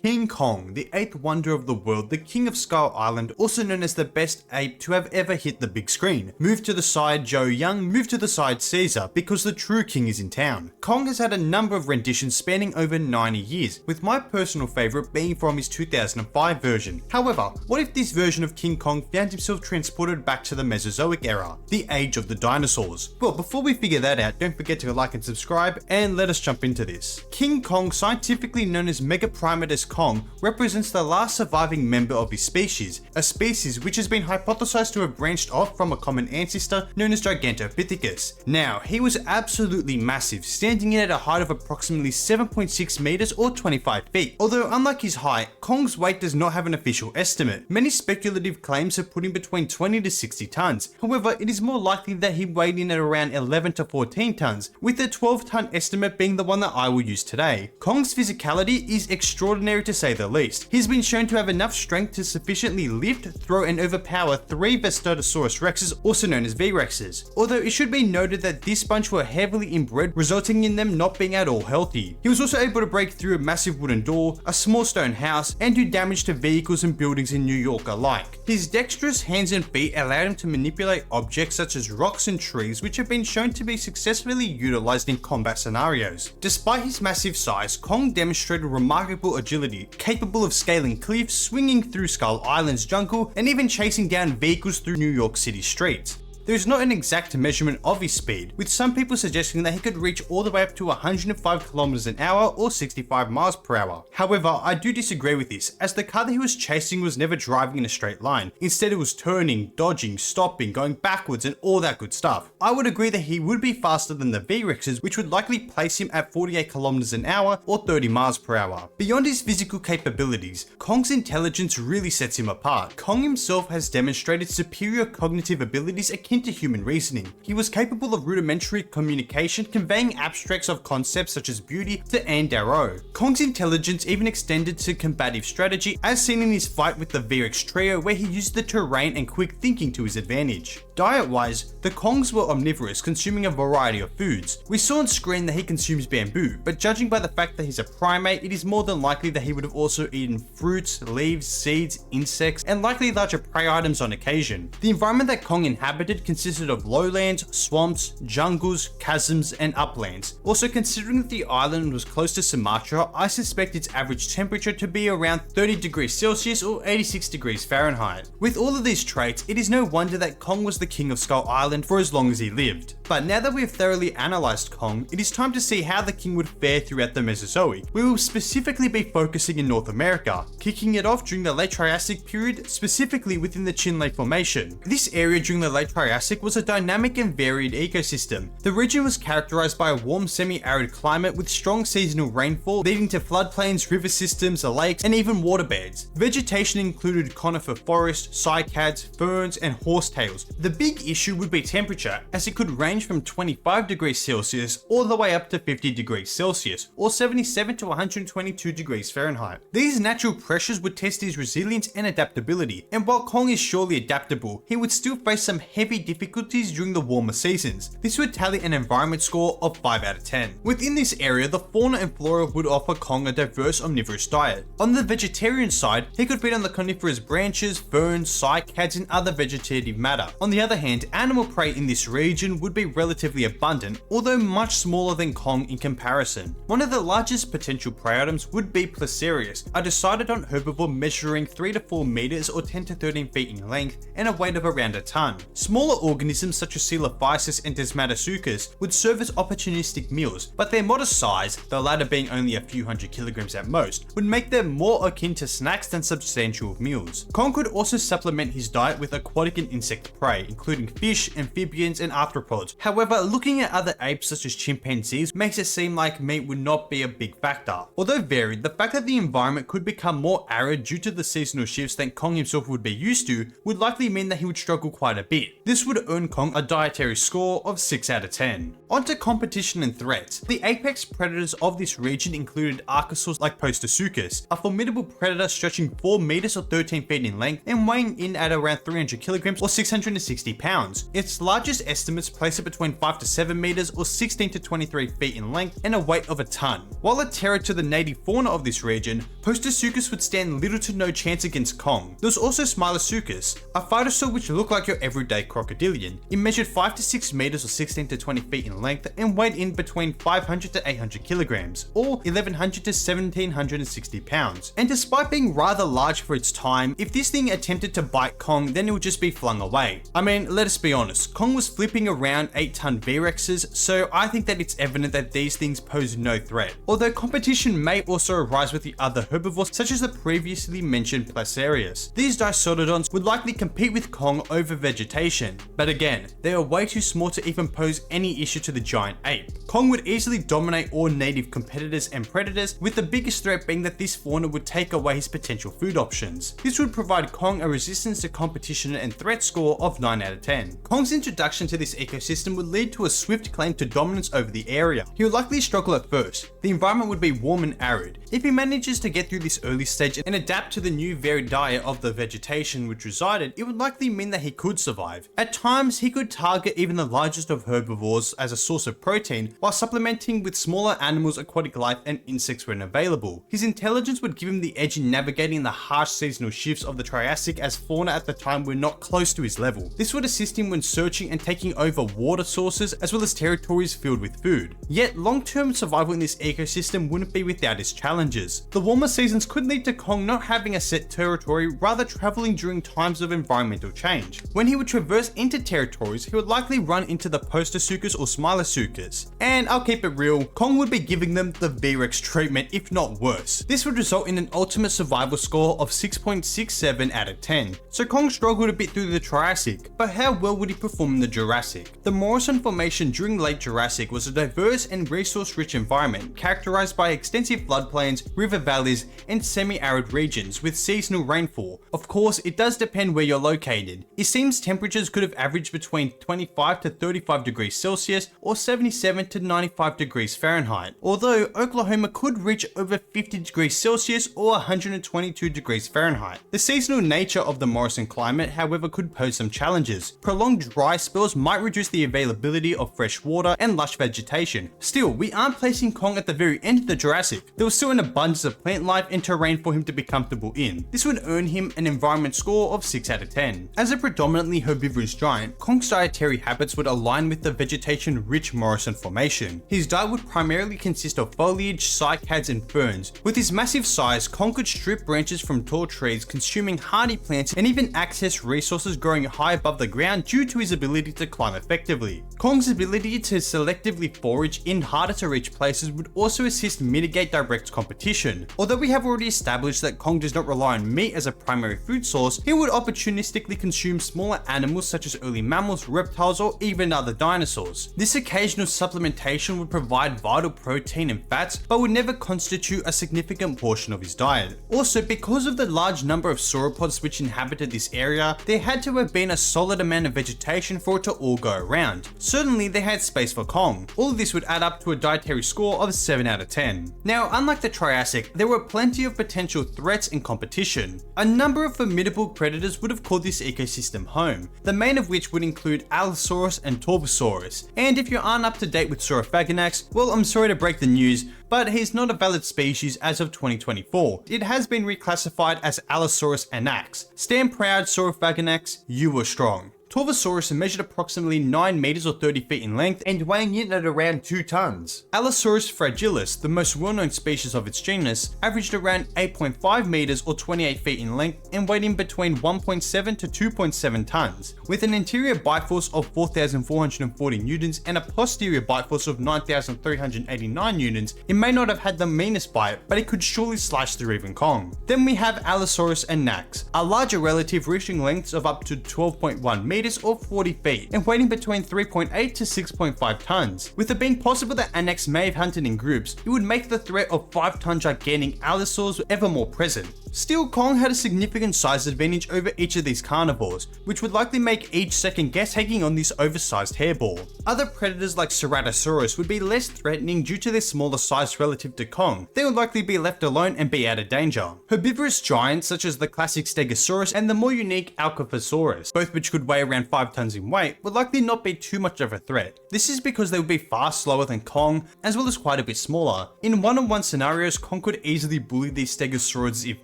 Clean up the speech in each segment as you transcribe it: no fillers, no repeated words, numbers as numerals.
King Kong, the 8th wonder of the world, the king of Skull Island, also known as the best ape to have ever hit the big screen. Move to the side Joe Young, move to the side Caesar, because the true king is in town. Kong has had a number of renditions spanning over 90 years, with my personal favourite being from his 2005 version. However, what if this version of King Kong found himself transported back to the Mesozoic Era, the age of the dinosaurs? Well, before we figure that out, don't forget to like and subscribe, and let us jump into this. King Kong, scientifically known as Megaprimatus Kong, represents the last surviving member of his species, a species which has been hypothesized to have branched off from a common ancestor known as Gigantopithecus. Now, he was absolutely massive, standing in at a height of approximately 7.6 meters or 25 feet. Although unlike his height, Kong's weight does not have an official estimate. Many speculative claims have put him between 20 to 60 tons. However, it is more likely that he weighed in at around 11 to 14 tons, with the 12-ton estimate being the one that I will use today. Kong's physicality is extraordinary to say the least. He's been shown to have enough strength to sufficiently lift, throw and overpower 3 Vestatosaurus rexes, also known as V-rexes. Although it should be noted that this bunch were heavily inbred, resulting in them not being at all healthy. He was also able to break through a massive wooden door, a small stone house, and do damage to vehicles and buildings in New York alike. His dexterous hands and feet allowed him to manipulate objects such as rocks and trees, which have been shown to be successfully utilized in combat scenarios. Despite his massive size, Kong demonstrated remarkable agility, capable of scaling cliffs, swinging through Skull Island's jungle, and even chasing down vehicles through New York City streets. There is not an exact measurement of his speed, with some people suggesting that he could reach all the way up to 105 km an hour or 65 miles per hour. However, I do disagree with this, as the car that he was chasing was never driving in a straight line. Instead, it was turning, dodging, stopping, going backwards, and all that good stuff. I would agree that he would be faster than the V-Rexes, which would likely place him at 48 km an hour or 30 miles per hour. Beyond his physical capabilities, Kong's intelligence really sets him apart. Kong himself has demonstrated superior cognitive abilities akin to human reasoning. He was capable of rudimentary communication, conveying abstracts of concepts such as beauty to Anne Darrow. Kong's intelligence even extended to combative strategy, as seen in his fight with the V-Rex trio, where he used the terrain and quick thinking to his advantage. Diet-wise, the Kongs were omnivorous, consuming a variety of foods. We saw on screen that he consumes bamboo, but judging by the fact that he's a primate, it is more than likely that he would have also eaten fruits, leaves, seeds, insects, and likely larger prey items on occasion. The environment that Kong inhabited consisted of lowlands, swamps, jungles, chasms, and uplands. Also, considering that the island was close to Sumatra, I suspect its average temperature to be around 30 degrees Celsius or 86 degrees Fahrenheit. With all of these traits, it is no wonder that Kong was the king of Skull Island for as long as he lived. But now that we have thoroughly analysed Kong, it is time to see how the king would fare throughout the Mesozoic. We will specifically be focusing in North America, kicking it off during the late Triassic period, specifically within the Chinle Formation. This area during the late Triassic was a dynamic and varied ecosystem. The region was characterized by a warm semi-arid climate with strong seasonal rainfall, leading to floodplains, river systems, lakes, and even waterbeds. Vegetation included conifer forest, cycads, ferns, and horsetails. The big issue would be temperature, as it could range from 25 degrees Celsius all the way up to 50 degrees Celsius, or 77 to 122 degrees Fahrenheit. These natural pressures would test his resilience and adaptability, and while Kong is surely adaptable, he would still face some heavy difficulties during the warmer seasons. This would tally an environment score of 5 out of 10. Within this area, the fauna and flora would offer Kong a diverse omnivorous diet. On the vegetarian side, he could feed on the coniferous branches, ferns, cycads, and other vegetative matter. On the other hand, animal prey in this region would be relatively abundant, although much smaller than Kong in comparison. One of the largest potential prey items would be Placerias, a decidedon herbivore measuring 3 to 4 meters or 10 to 13 feet in length and a weight of around a ton. Smaller organisms such as Coelophysis and Desmatasuchus would serve as opportunistic meals, but their modest size, the latter being only a few hundred kilograms at most, would make them more akin to snacks than substantial meals. Kong could also supplement his diet with aquatic and insect prey, including fish, amphibians, and arthropods. However, looking at other apes such as chimpanzees makes it seem like meat would not be a big factor. Although varied, the fact that the environment could become more arid due to the seasonal shifts than Kong himself would be used to would likely mean that he would struggle quite a bit. This would earn Kong a dietary score of 6 out of 10. Onto competition and threats. The apex predators of this region included archosaurs like Postosuchus, a formidable predator stretching 4 meters or 13 feet in length and weighing in at around 300 kilograms or 660 60 pounds. Its largest estimates place it between 5 to 7 meters or 16 to 23 feet in length and a weight of a ton. While a terror to the native fauna of this region, Postosuchus would stand little to no chance against Kong. There was also Smilosuchus, a phytosaur which looked like your everyday crocodilian. It measured 5 to 6 meters or 16 to 20 feet in length and weighed in between 500 to 800 kilograms, or 1100 to 1760 pounds. And despite being rather large for its time, if this thing attempted to bite Kong, then it would just be flung away. I mean, let us be honest, Kong was flipping around 8-ton V-Rexes, so I think that it's evident that these things pose no threat. Although competition may also arise with the other herbivores such as the previously mentioned Placerias. These Diceratops would likely compete with Kong over vegetation, but again, they are way too small to even pose any issue to the giant ape. Kong would easily dominate all native competitors and predators, with the biggest threat being that this fauna would take away his potential food options. This would provide Kong a resistance to competition and threat score of 9 out of 10. Kong's introduction to this ecosystem would lead to a swift claim to dominance over the area. He would likely struggle at first. The environment would be warm and arid. If he manages to get through this early stage and adapt to the new varied diet of the vegetation which resided, it would likely mean that he could survive. At times, he could target even the largest of herbivores as a source of protein, while supplementing with smaller animals, aquatic life, and insects when available. His intelligence would give him the edge in navigating the harsh seasonal shifts of the Triassic, as fauna at the time were not close to his level. This would assist him when searching and taking over water sources as well as territories filled with food. Yet, long-term survival in this ecosystem wouldn't be without its challenges. The warmer seasons could lead to Kong not having a set territory, rather traveling during times of environmental change. When he would traverse into territories, he would likely run into the Postosuchus or Smilosuchus. And I'll keep it real, Kong would be giving them the V-Rex treatment, if not worse. This would result in an ultimate survival score of 6.67 out of 10. So Kong struggled a bit through the Triassic, but how well would he perform in the Jurassic? The Morrison Formation during late Jurassic was a diverse and resource-rich environment characterized by extensive floodplains, river valleys, and semi-arid regions with seasonal rainfall. Of course, it does depend where you're located. It seems temperatures could have averaged between 25 to 35 degrees Celsius or 77 to 95 degrees Fahrenheit, although Oklahoma could reach over 50 degrees Celsius or 122 degrees Fahrenheit. The seasonal nature of the Morrison climate, however, could pose some challenges. Prolonged dry spells might reduce the availability of fresh water and lush vegetation. Still, we aren't placing Kong at the very end of the Jurassic. There was still an abundance of plant life and terrain for him to be comfortable in. This would earn him an environment score of 6 out of 10. As a predominantly herbivorous giant, Kong's dietary habits would align with the vegetation-rich Morrison Formation. His diet would primarily consist of foliage, cycads, and ferns. With his massive size, Kong could strip branches from tall trees, consuming hardy plants, and even access resources growing high above the ground due to his ability to climb effectively. Kong's ability to selectively forage in harder to reach places would also assist mitigate direct competition. Although we have already established that Kong does not rely on meat as a primary food source, he would opportunistically consume smaller animals such as early mammals, reptiles, or even other dinosaurs. This occasional supplementation would provide vital protein and fats, but would never constitute a significant portion of his diet. Also, because of the large number of sauropods which inhabited this area, there had to have been a solid amount of vegetation for it to all go around. Certainly, they had space for Kong. All of this would add up to a dietary score of 7 out of 10. Now, unlike the Triassic, there were plenty of potential threats and competition. A number of formidable predators would have called this ecosystem home, the main of which would include Allosaurus and Torvosaurus. And if you aren't up to date with Saurophaganax, well, I'm sorry to break the news, but he's not a valid species as of 2024. It has been reclassified as Allosaurus anax. Stand proud, Saurophaganax, you were strong. Torvosaurus measured approximately 9 meters or 30 feet in length and weighing in at around 2 tons. Allosaurus fragilis, the most well-known species of its genus, averaged around 8.5 meters or 28 feet in length and weighed in between 1.7 to 2.7 tons. With an interior bite force of 4,440 newtons and a posterior bite force of 9,389 newtons, it may not have had the meanest bite, but it could surely slash through even Kong. Then we have Allosaurus anax, a larger relative reaching lengths of up to 12.1 meters or 40 feet and weighing between 3.8 to 6.5 tons. With it being possible that anax may have hunted in groups, it would make the threat of 5-ton gigantic allosaurs ever more present. Still, Kong had a significant size advantage over each of these carnivores, which would likely make each second guess hanging on this oversized hairball. Other predators like Ceratosaurus would be less threatening due to their smaller size relative to Kong. They would likely be left alone and be out of danger. Herbivorous giants such as the classic Stegosaurus and the more unique Alcophosaurus, both which could weigh around around 5 tons in weight, would likely not be too much of a threat. This is because they would be far slower than Kong, as well as quite a bit smaller. In one-on-one scenarios, Kong could easily bully these stegosaurids if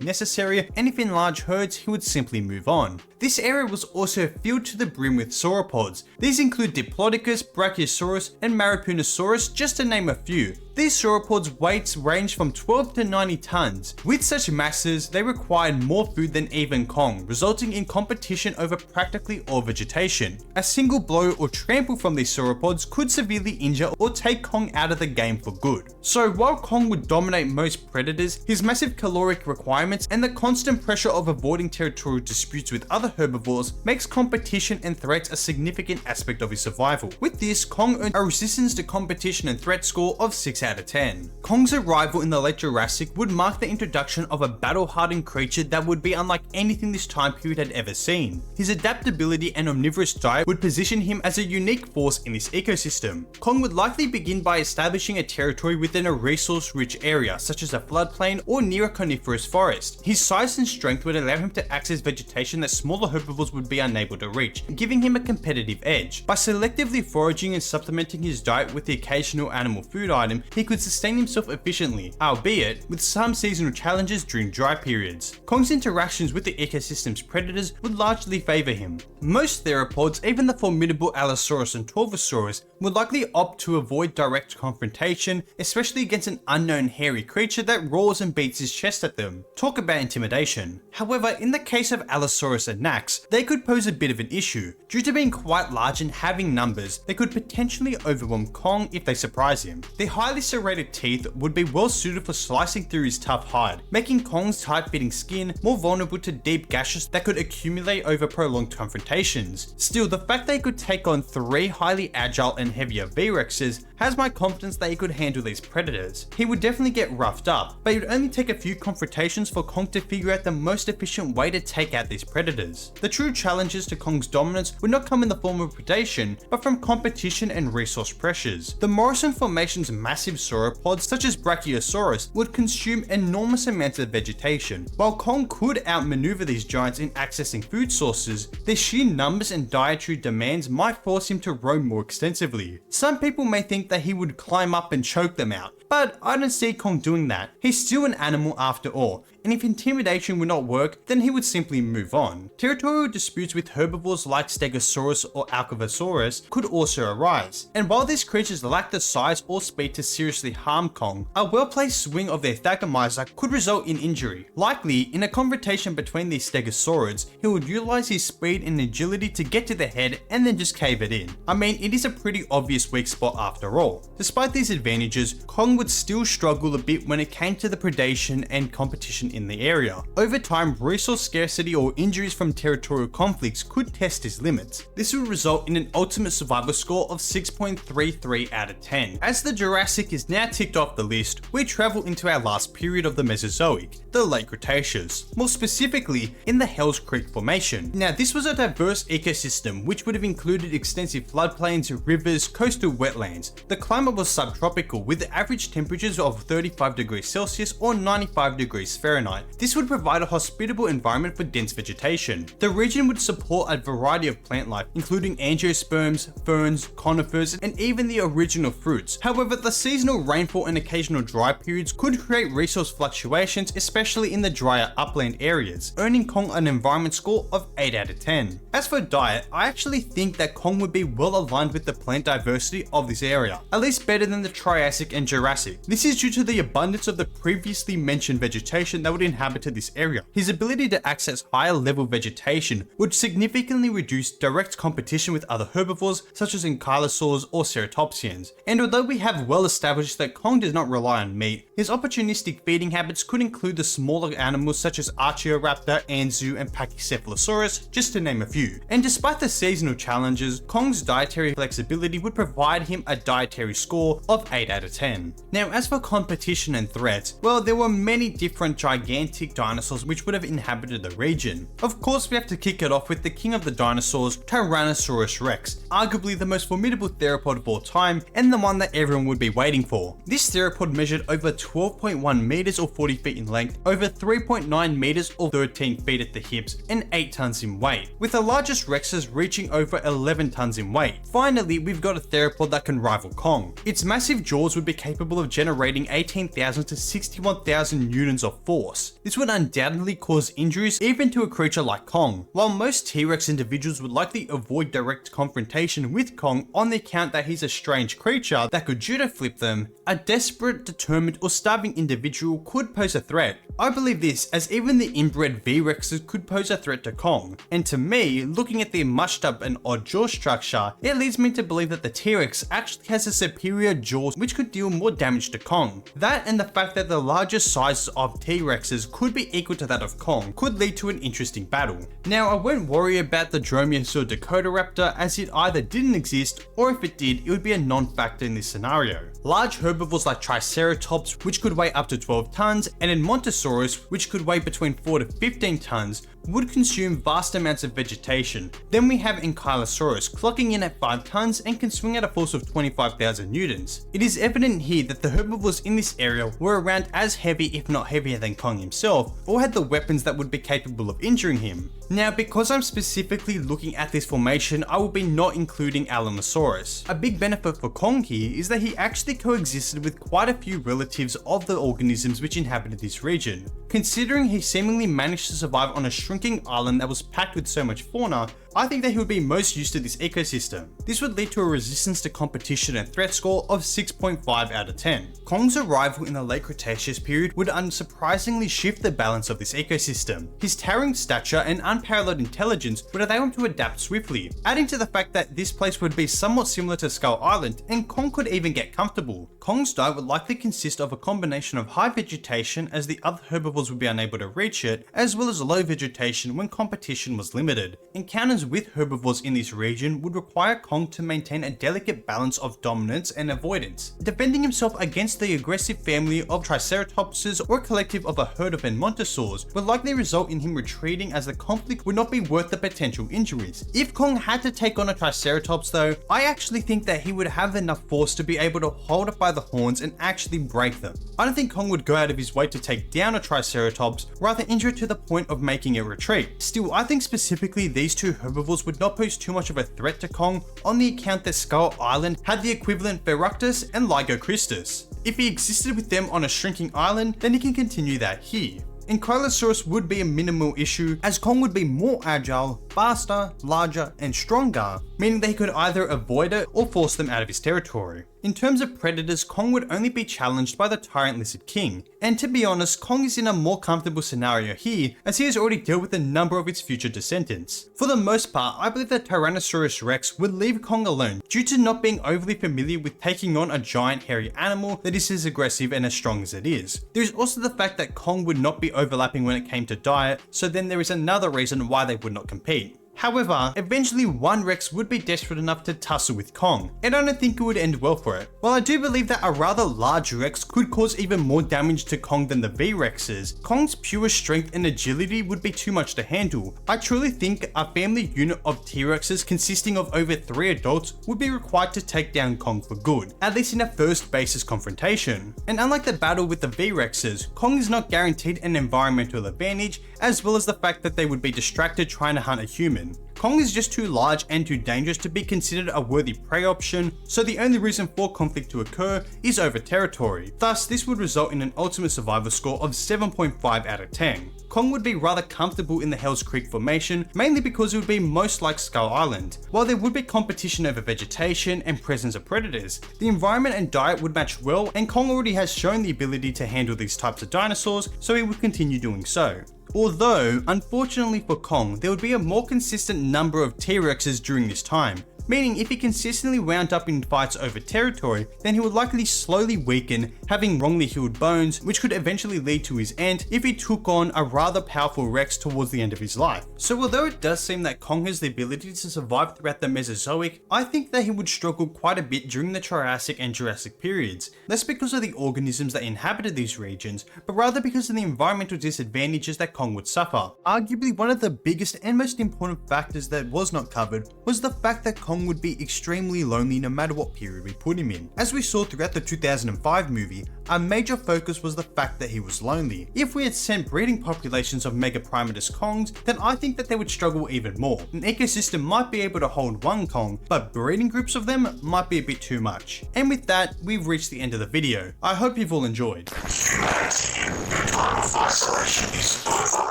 necessary, and if in large herds, he would simply move on. This area was also filled to the brim with sauropods. These include Diplodocus, Brachiosaurus, and Maripunisaurus, just to name a few. These sauropods' weights range from 12 to 90 tons. With such masses, they required more food than even Kong, resulting in competition over practically all vegetation. A single blow or trample from these sauropods could severely injure or take Kong out of the game for good. So while Kong would dominate most predators, his massive caloric requirements and the constant pressure of avoiding territorial disputes with other herbivores makes competition and threats a significant aspect of his survival. With this, Kong earned a resistance to competition and threat score of 6 out of 10. Kong's arrival in the late Jurassic would mark the introduction of a battle-hardened creature that would be unlike anything this time period had ever seen. His adaptability and omnivorous diet would position him as a unique force in this ecosystem. Kong would likely begin by establishing a territory within a resource-rich area, such as a floodplain or near a coniferous forest. His size and strength would allow him to access vegetation that smaller herbivores would be unable to reach, giving him a competitive edge. By selectively foraging and supplementing his diet with the occasional animal food item, he could sustain himself efficiently, albeit with some seasonal challenges during dry periods. Kong's interactions with the ecosystem's predators would largely favour him. Most theropods, even the formidable Allosaurus and Torvosaurus, would likely opt to avoid direct confrontation, especially against an unknown hairy creature that roars and beats his chest at them. Talk about intimidation. However, in the case of Allosaurus and Nax, they could pose a bit of an issue. Due to being quite large and having numbers, they could potentially overwhelm Kong if they surprise him. Their highly serrated teeth would be well suited for slicing through his tough hide, making Kong's tight-fitting skin more vulnerable to deep gashes that could accumulate over prolonged confrontations. Still, the fact they could take on 3 highly agile and heavier V-Rexes has my confidence that he could handle these predators. He would definitely get roughed up, but it would only take a few confrontations for Kong to figure out the most efficient way to take out these predators. The true challenges to Kong's dominance would not come in the form of predation, but from competition and resource pressures. The Morrison Formation's massive sauropods, such as Brachiosaurus, would consume enormous amounts of vegetation. While Kong could outmaneuver these giants in accessing food sources, their sheer numbers and dietary demands might force him to roam more extensively. Some people may think that he would climb up and choke them out, but I don't see Kong doing that. He's still an animal after all, and if intimidation would not work, then he would simply move on. Territorial disputes with herbivores like Stegosaurus or Alcavosaurus could also arise, and while these creatures lack the size or speed to seriously harm Kong, a well-placed swing of their Thagomizer could result in injury. Likely, in a confrontation between these Stegosaurids, he would utilize his speed and agility to get to the head and then just cave it in. I mean, it is a pretty obvious weak spot after all. Despite these advantages, Kong would still struggle a bit when it came to the predation and competition in the area. Over time, resource scarcity or injuries from territorial conflicts could test his limits. This would result in an ultimate survival score of 6.33 out of 10. As the Jurassic is now ticked off the list, we travel into our last period of the Mesozoic, the late Cretaceous, more specifically in the Hells Creek Formation. Now, this was a diverse ecosystem which would have included extensive floodplains, rivers, coastal wetlands. The climate was subtropical with average temperatures of 35 degrees Celsius or 95 degrees Fahrenheit. This would provide a hospitable environment for dense vegetation. The region would support a variety of plant life, including angiosperms, ferns, conifers, and even the original fruits. However, the seasonal rainfall and occasional dry periods could create resource fluctuations, especially in the drier upland areas, earning Kong an environment score of 8 out of 10. As for diet, I actually think that Kong would be well aligned with the plant diversity of this area, at least better than the Triassic and Jurassic. This is due to the abundance of the previously mentioned vegetation that would inhabit this area. His ability to access higher level vegetation would significantly reduce direct competition with other herbivores such as ankylosaurs or ceratopsians. And although we have well established that Kong does not rely on meat, his opportunistic feeding habits could include the smaller animals such as Archaeoraptor, Anzu, and Pachycephalosaurus, just to name a few. And despite the seasonal challenges, Kong's dietary flexibility would provide him a dietary score of 8 out of 10. Now, as for competition and threats, well, there were many different gigantic gigantic dinosaurs which would have inhabited the region. Of course, we have to kick it off with the king of the dinosaurs, Tyrannosaurus rex, arguably the most formidable theropod of all time and the one that everyone would be waiting for. This theropod measured over 12.1 meters or 40 feet in length, over 3.9 meters or 13 feet at the hips, and 8 tons in weight, with the largest rexes reaching over 11 tons in weight. Finally, we've got a theropod that can rival Kong. Its massive jaws would be capable of generating 18,000 to 61,000 newtons of force. This would undoubtedly cause injuries even to a creature like Kong. While most T-Rex individuals would likely avoid direct confrontation with Kong on the account that he's a strange creature that could judo flip them, a desperate, determined, or starving individual could pose a threat. I believe this, as even the inbred V-Rexes could pose a threat to Kong, and to me, looking at their mushed up and odd jaw structure, it leads me to believe that the T-Rex actually has a superior jaw which could deal more damage to Kong. That and the fact that the largest sizes of T-Rexes could be equal to that of Kong could lead to an interesting battle. Now, I won't worry about the Dromaeosaur Dakotaraptor, as it either didn't exist, or if it did, it would be a non-factor in this scenario. Large herbivores like Triceratops, which could weigh up to 12 tons, and Edmontosaurus, which could weigh between 4 to 15 tons, would consume vast amounts of vegetation. Then we have Ankylosaurus clocking in at 5 tons and can swing at a force of 25,000 newtons. It is evident here that the herbivores in this area were around as heavy if not heavier than Kong himself, or had the weapons that would be capable of injuring him. Now, because I'm specifically looking at this formation, I will be not including Alamosaurus. A big benefit for Kong here is that he actually coexisted with quite a few relatives of the organisms which inhabited this region. Considering he seemingly managed to survive on a shrinking island that was packed with so much fauna, I think that he would be most used to this ecosystem. This would lead to a resistance to competition and threat score of 6.5 out of 10. Kong's arrival in the late Cretaceous period would unsurprisingly shift the balance of this ecosystem. His towering stature and unparalleled intelligence would allow him to adapt swiftly, adding to the fact that this place would be somewhat similar to Skull Island, and Kong could even get comfortable. Kong's diet would likely consist of a combination of high vegetation, as the other herbivores would be unable to reach it, as well as low vegetation when competition was limited. Encounters with herbivores in this region would require Kong to maintain a delicate balance of dominance and avoidance, defending himself against the aggressive family of Triceratopses or a collective of a herd of Edmontosaurs would likely result in him retreating, as the conflict would not be worth the potential injuries. If Kong had to take on a Triceratops though, I actually think that he would have enough force to be able to hold it by the horns and actually break them. I don't think Kong would go out of his way to take down a Triceratops, rather injure it to the point of making it retreat. Still, I think specifically these two herbivores would not pose too much of a threat to Kong on the account that Skull Island had the equivalent Ferructus and Lygocristus. If he existed with them on a shrinking island, then he can continue that here. Ankylosaurus would be a minimal issue, as Kong would be more agile, faster, larger, and stronger, meaning that he could either avoid it or force them out of his territory. In terms of predators, Kong would only be challenged by the Tyrant Lizard King, and to be honest, Kong is in a more comfortable scenario here, as he has already dealt with a number of its future descendants. For the most part, I believe that Tyrannosaurus rex would leave Kong alone due to not being overly familiar with taking on a giant hairy animal that is as aggressive and as strong as it is. There is also the fact that Kong would not be overlapping when it came to diet, so then there is another reason why they would not compete. However, eventually one Rex would be desperate enough to tussle with Kong, and I don't think it would end well for it. While I do believe that a rather large Rex could cause even more damage to Kong than the V-Rexes, Kong's pure strength and agility would be too much to handle. I truly think a family unit of T-Rexes consisting of over 3 adults would be required to take down Kong for good, at least in a first basis confrontation. And unlike the battle with the V-Rexes, Kong is not guaranteed an environmental advantage, as well as the fact that they would be distracted trying to hunt a human. Kong is just too large and too dangerous to be considered a worthy prey option, so the only reason for conflict to occur is over territory. Thus, this would result in an ultimate survival score of 7.5 out of 10. Kong would be rather comfortable in the Hell's Creek formation, mainly because it would be most like Skull Island. While there would be competition over vegetation and presence of predators, the environment and diet would match well, and Kong already has shown the ability to handle these types of dinosaurs, so he would continue doing so. Although, unfortunately for Kong, there would be a more consistent number of T-Rexes during this time, meaning if he consistently wound up in fights over territory, then he would likely slowly weaken, having wrongly healed bones, which could eventually lead to his end if he took on a rather powerful Rex towards the end of his life. So although it does seem that Kong has the ability to survive throughout the Mesozoic, I think that he would struggle quite a bit during the Triassic and Jurassic periods, less because of the organisms that inhabited these regions, but rather because of the environmental disadvantages that Kong would suffer. Arguably one of the biggest and most important factors that was not covered was the fact that Kong would be extremely lonely no matter what period we put him in. As we saw throughout the 2005 movie, our major focus was the fact that he was lonely. If we had sent breeding populations of Megaprimatus Kongs, then I think that they would struggle even more. An ecosystem might be able to hold one Kong, but breeding groups of them might be a bit too much. And with that, we've reached the end of the video. I hope you've all enjoyed. Humanity, the time of isolation is over.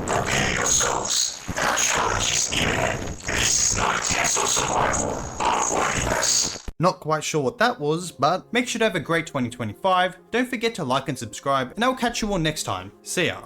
Prepare yourselves. Our challenge is imminent. This is not a test of survival, but worthiness. Not quite sure what that was, but make sure to have a great 2025. Don't forget to like and subscribe, and I'll catch you all next time. See ya.